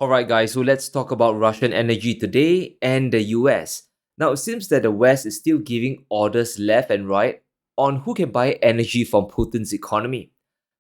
Alright, guys, so let's talk about Russian energy today and the US. Now, it seems that the West is still giving orders left and right on who can buy energy from Putin's economy.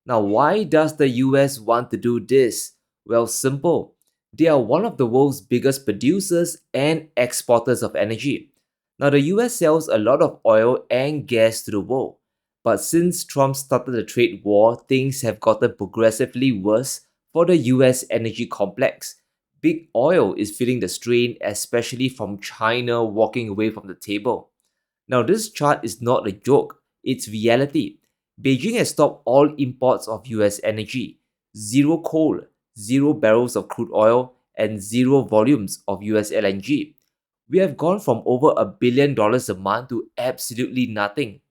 Now, why does the US want to do this? Well, simple. They are one of the world's biggest producers and exporters of energy. Now, the US sells a lot of oil and gas to the world. But since Trump started the trade war, things have gotten progressively worse for the US energy complex. Big oil is feeling the strain, especially from China walking away from the table. Now, this chart is not a joke, it's reality. Beijing has stopped all imports of US energy, zero coal, zero barrels of crude oil, and zero volumes of US LNG. We have gone from over $1 billion a month to absolutely nothing.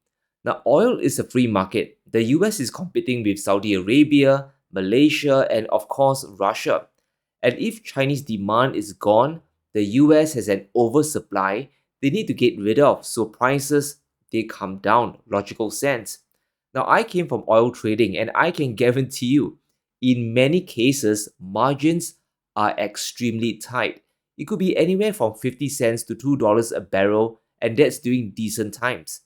Now, oil is a free market. The US is competing with Saudi Arabia, Malaysia, and of course, Russia. And if Chinese demand is gone, the US has an oversupply they need to get rid of, so prices they come down. Logical sense. Now, I came from oil trading, and I can guarantee you, in many cases, margins are extremely tight. It could be anywhere from 50 cents to $2 a barrel, and that's during decent times.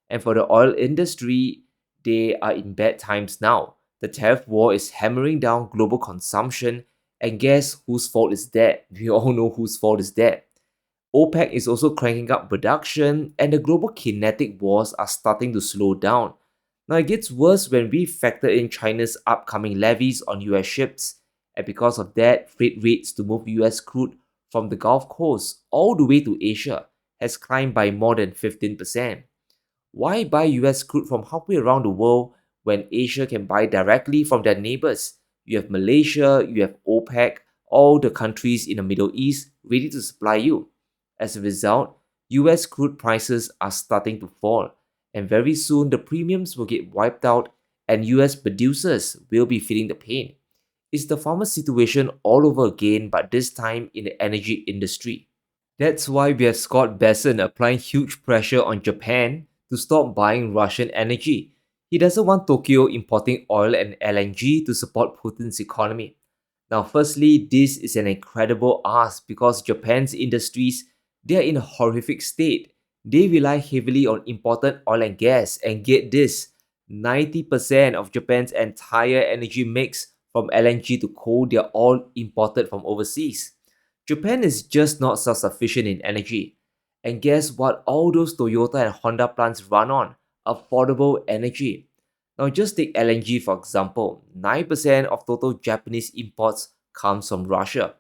And for the oil industry, they are in bad times now. The tariff war is hammering down global consumption, and guess whose fault is that? We all know whose fault is that. OPEC is also cranking up production, and the global kinetic wars are starting to slow down. Now, it gets worse when we factor in China's upcoming levies on US ships, and because of that, freight rates to move US crude from the Gulf Coast all the way to Asia has climbed by more than 15%. Why buy US crude from halfway around the world when Asia can buy directly from their neighbors? You have Malaysia, you have OPEC, all the countries in the Middle East ready to supply you. As a result, US crude prices are starting to fall, and very soon the premiums will get wiped out and US producers will be feeling the pain. It's the farmer situation all over again, but this time in the energy industry. That's why we have Scott Bessent applying huge pressure on Japan to stop buying Russian energy. He doesn't want Tokyo importing oil and LNG to support Putin's economy. Now, firstly, this is an incredible ask because Japan's industries they are in a horrific state. They rely heavily on imported oil and gas, and get this, 90% of Japan's entire energy mix from LNG to coal they are all imported from overseas. Japan is just not self-sufficient in energy. And guess what all those Toyota and Honda plants run on? Affordable energy. Now just take LNG for example. 9% of total Japanese imports comes from Russia.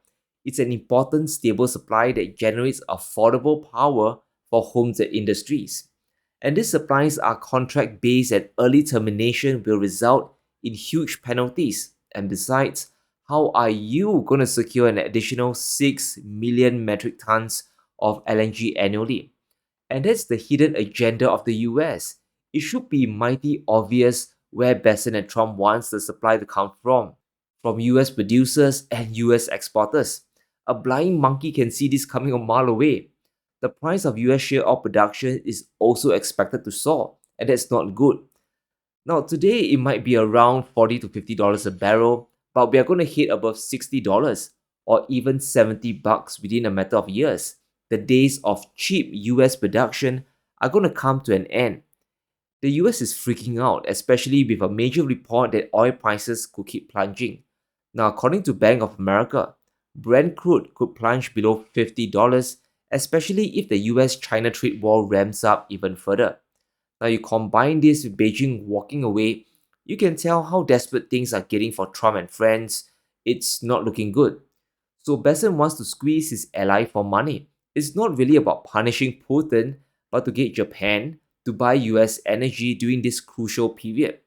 It's an important stable supply that generates affordable power for homes and industries. And these supplies are contract based and early termination will result in huge penalties. And besides, how are you going to secure an additional 6 million metric tons of LNG annually? And that's the hidden agenda of the US. It should be mighty obvious where Bessent and Trump wants the supply to come from US producers and US exporters. A blind monkey can see this coming a mile away. The price of US shale oil production is also expected to soar, and that's not good. Now, today it might be around $40 to $50 a barrel, but we are going to hit above $60 or even $70 within a matter of years. The days of cheap US production are going to come to an end. The US is freaking out, especially with a major report that oil prices could keep plunging. Now, according to Bank of America, Brent crude could plunge below $50, especially if the US China trade war ramps up even further. Now, you combine this with Beijing walking away, you can tell how desperate things are getting for Trump and friends. It's not looking good. So, Bessent wants to squeeze his ally for money. It's not really about punishing Putin, but to get Japan to buy US energy during this crucial period.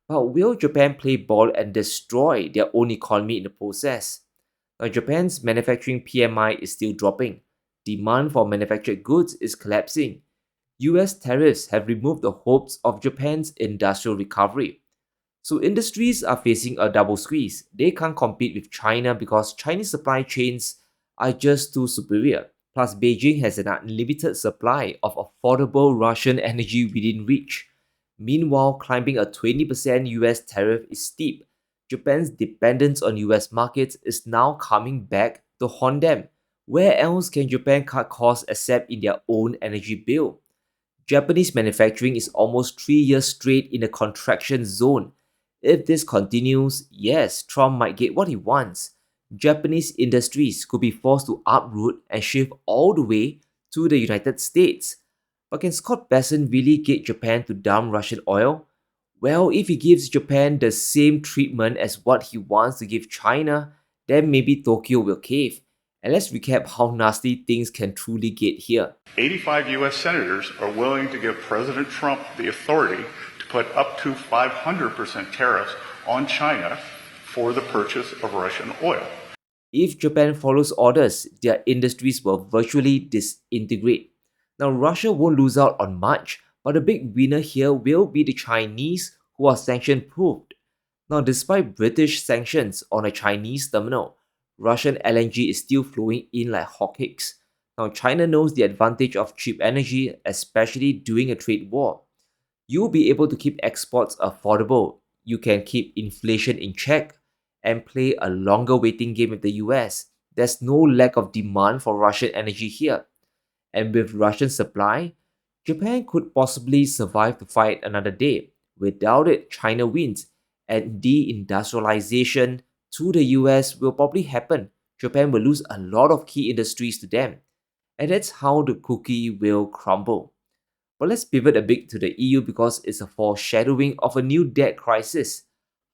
But will Japan play ball and destroy their own economy in the process? Now, Japan's manufacturing PMI is still dropping. Demand for manufactured goods is collapsing. US tariffs have removed the hopes of Japan's industrial recovery. So industries are facing a double squeeze. They can't compete with China because Chinese supply chains are just too superior. Plus, Beijing has an unlimited supply of affordable Russian energy within reach. Meanwhile, climbing a 20% US tariff is steep. Japan's dependence on US markets is now coming back to haunt them. Where else can Japan cut costs except in their own energy bill? Japanese manufacturing is almost 3 years straight in a contraction zone. If this continues, yes, Trump might get what he wants. Japanese industries could be forced to uproot and shift all the way to the United States. But can Scott Bessent really get Japan to dump Russian oil? Well, if he gives Japan the same treatment as what he wants to give China, then maybe Tokyo will cave. And let's recap how nasty things can truly get here. 85 US senators are willing to give President Trump the authority to put up to 500% tariffs on China for the purchase of Russian oil. If Japan follows orders, their industries will virtually disintegrate. Now, Russia won't lose out on much, but the big winner here will be the Chinese who are sanction proofed. Now, despite British sanctions on a Chinese terminal, Russian LNG is still flowing in like hotcakes. Now, China knows the advantage of cheap energy, especially during a trade war. You'll be able to keep exports affordable, you can keep inflation in check, and play a longer waiting game with the US. There's no lack of demand for Russian energy here. And with Russian supply, Japan could possibly survive to fight another day. Without it, China wins, and de-industrialization to the US will probably happen. Japan will lose a lot of key industries to them, and that's how the cookie will crumble. But let's pivot a bit to the EU because it's a foreshadowing of a new debt crisis.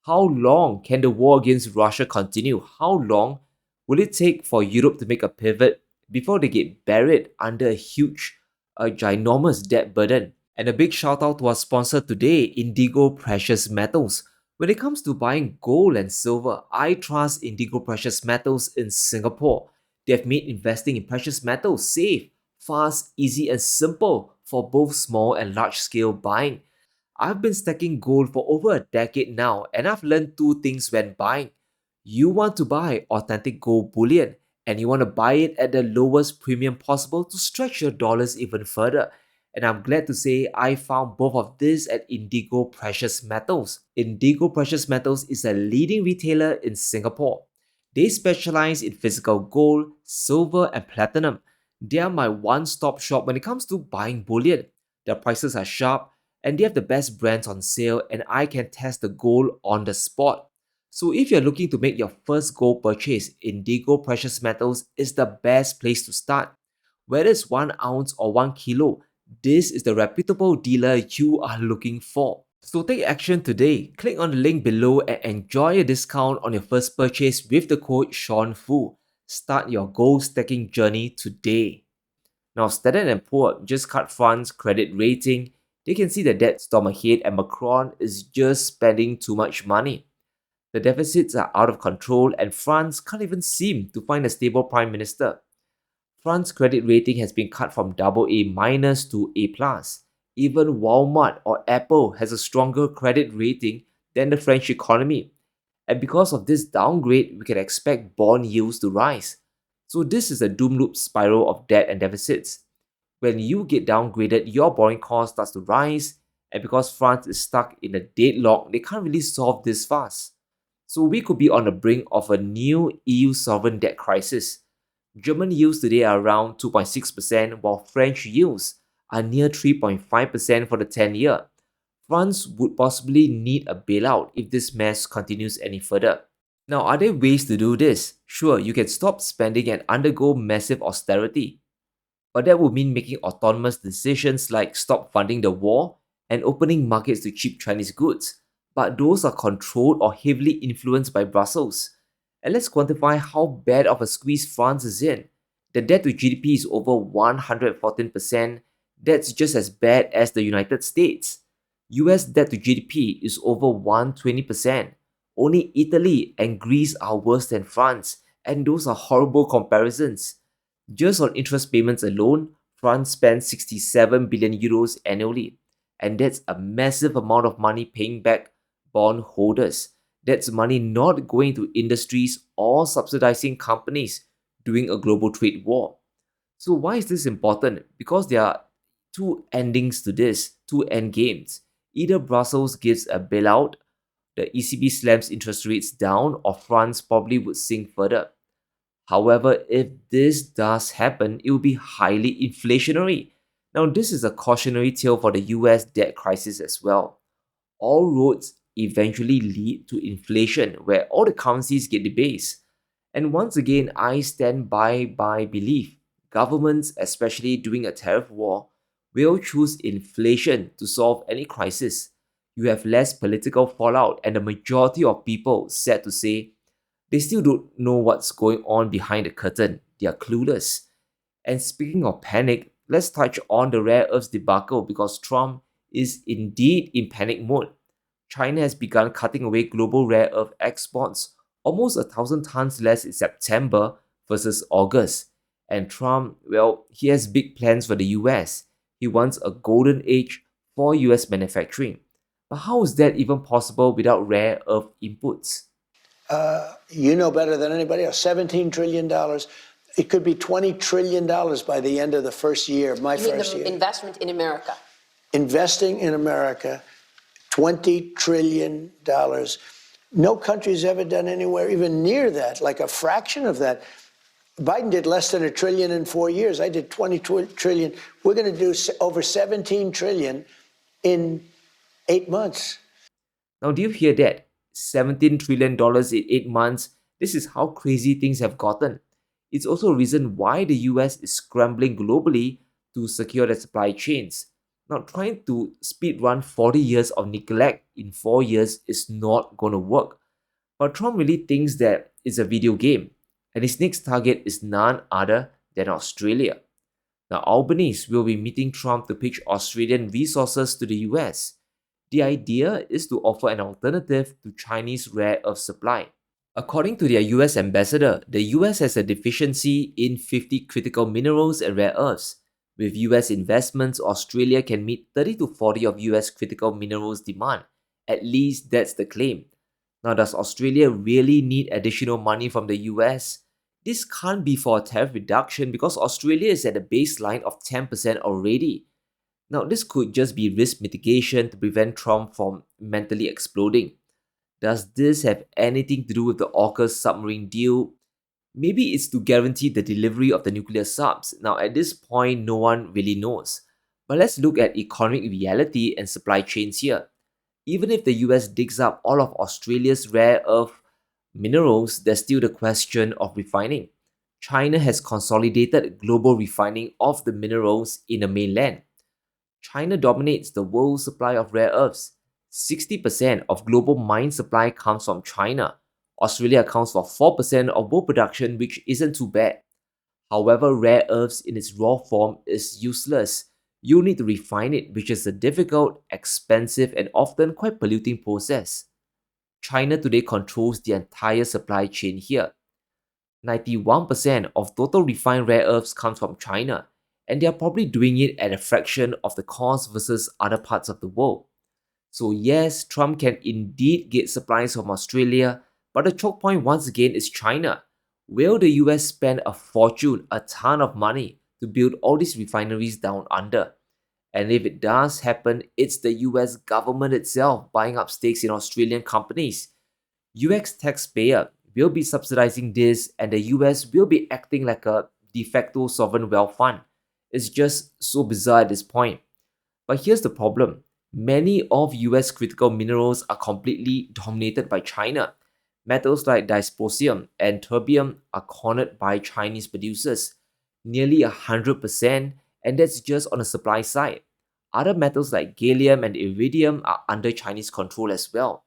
How long can the war against Russia continue? How long will it take for Europe to make a pivot before they get buried under a ginormous debt burden? And a big shout out to our sponsor today, Indigo Precious Metals. When it comes to buying gold and silver, I trust Indigo Precious Metals in Singapore. They have made investing in precious metals safe, fast, easy, and simple for both small and large scale buying. I've been stacking gold for over a decade now, and I've learned two things when buying. You want to buy authentic gold bullion, and you want to buy it at the lowest premium possible to stretch your dollars even further. And I'm glad to say I found both of this at Indigo Precious Metals. Indigo Precious Metals is a leading retailer in Singapore. They specialize in physical gold, silver, and platinum. They are my one-stop shop when it comes to buying bullion. Their prices are sharp, and they have the best brands on sale, and I can test the gold on the spot. So if you're looking to make your first gold purchase, Indigo Precious Metals is the best place to start. Whether it's 1 ounce or 1 kilo, this is the reputable dealer you are looking for. So take action today. Click on the link below and enjoy a discount on your first purchase with the code SEANFOO. Start your gold stacking journey today. Now, Standard & Poor just cut France's credit rating. They can see the debt storm ahead and Macron is just spending too much money. The deficits are out of control and France can't even seem to find a stable prime minister. France's credit rating has been cut from AA- to A+. Even Walmart or Apple has a stronger credit rating than the French economy. And because of this downgrade, we can expect bond yields to rise. So this is a doom loop spiral of debt and deficits. When you get downgraded, your borrowing cost starts to rise, and because France is stuck in a deadlock, they can't really solve this fast. So we could be on the brink of a new EU sovereign debt crisis. German yields today are around 2.6%, while French yields are near 3.5% for the 10-year. France would possibly need a bailout if this mess continues any further. Now, are there ways to do this? Sure, you can stop spending and undergo massive austerity. But that would mean making autonomous decisions like stop funding the war and opening markets to cheap Chinese goods. But those are controlled or heavily influenced by Brussels. And let's quantify how bad of a squeeze France is in. The debt to GDP is over 114%. That's just as bad as the United States. US debt to GDP is over 120%. Only Italy and Greece are worse than France, and those are horrible comparisons. Just on interest payments alone, France spends 67 billion euros annually, and that's a massive amount of money paying back bondholders. That's money not going to industries or subsidizing companies during a global trade war. So why is this important? Because there are two endings to this, two end games. Either Brussels gives a bailout the ECB slams interest rates down, or France probably would sink further. However, if this does happen, it will be highly inflationary. Now, this is a cautionary tale for the US debt crisis as well. All roads eventually lead to inflation, where all the currencies get debased. And once again, I stand by my belief. Governments, especially during a tariff war, will choose inflation to solve any crisis. You have less political fallout, and the majority of people, sad to say, they still don't know what's going on behind the curtain. They are clueless. And speaking of panic, let's touch on the rare earths debacle because Trump is indeed in panic mode. China has begun cutting away global rare earth exports, almost 1,000 tons less in September versus August. And Trump, well, he has big plans for the US. He wants a golden age for US manufacturing. But how is that even possible without rare earth inputs? You know better than anybody else, $17 trillion. It could be $20 trillion by the end of the first year, my first year. Investment in America. Investing in America, $20 trillion. No country's ever done anywhere even near that, like a fraction of that. Biden did less than $1 trillion in 4 years. I did 20 trillion. We're going to do over 17 trillion in 8 months. Now, do you hear that? $17 trillion in 8 months. This is how crazy things have gotten. It's also a reason why the US is scrambling globally to secure their supply chains. Now, trying to speed run 40 years of neglect in 4 years is not going to work. But Trump really thinks that it's a video game, and his next target is none other than Australia. Now, Albanese will be meeting Trump to pitch Australian resources to the US. The idea is to offer an alternative to Chinese rare earth supply. According to their US ambassador, the US has a deficiency in 50 critical minerals and rare earths. With US investments, Australia can meet 30 to 40 of US critical minerals demand. At least that's the claim. Now, does Australia really need additional money from the US? This can't be for a tariff reduction because Australia is at a baseline of 10% already. Now, this could just be risk mitigation to prevent Trump from mentally exploding. Does this have anything to do with the AUKUS submarine deal? Maybe it's to guarantee the delivery of the nuclear subs. Now, at this point, no one really knows. But let's look at economic reality and supply chains here. Even if the US digs up all of Australia's rare earth minerals, there's still the question of refining. China has consolidated global refining of the minerals in the mainland. China dominates the world's supply of rare earths. 60% of global mine supply comes from China. Australia accounts for 4% of world production, which isn't too bad. However, rare earths in its raw form is useless. You need to refine it, which is a difficult, expensive, and often quite polluting process. China today controls the entire supply chain here. 91% of total refined rare earths comes from China, and they are probably doing it at a fraction of the cost versus other parts of the world. So yes, Trump can indeed get supplies from Australia, but the choke point once again is China. Will the US spend a fortune, a ton of money, to build all these refineries down under? And if it does happen, it's the US government itself buying up stakes in Australian companies. US taxpayer will be subsidizing this, and the US will be acting like a de facto sovereign wealth fund. It's just so bizarre at this point. But here's the problem. Many of US critical minerals are completely dominated by China. Metals like dysprosium and terbium are cornered by Chinese producers, nearly 100%, and that's just on the supply side. Other metals like gallium and iridium are under Chinese control as well.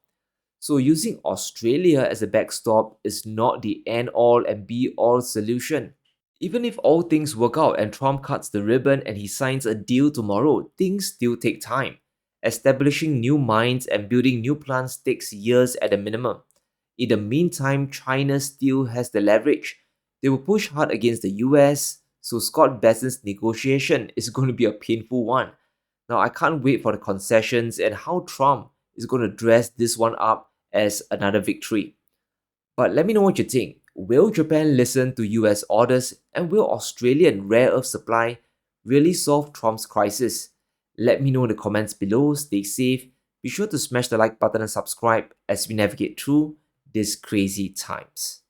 So using Australia as a backstop is not the end-all and be-all solution. Even if all things work out and Trump cuts the ribbon and he signs a deal tomorrow, things still take time. Establishing new mines and building new plants takes years at a minimum. In the meantime, China still has the leverage. They will push hard against the US, so Scott Bessent's negotiation is going to be a painful one. Now, I can't wait for the concessions and how Trump is going to dress this one up as another victory. But let me know what you think. Will Japan listen to US orders, and will Australian rare earth supply really solve Trump's crisis? Let me know in the comments below. Stay safe, Be sure to smash the like button and subscribe as we navigate through these crazy times.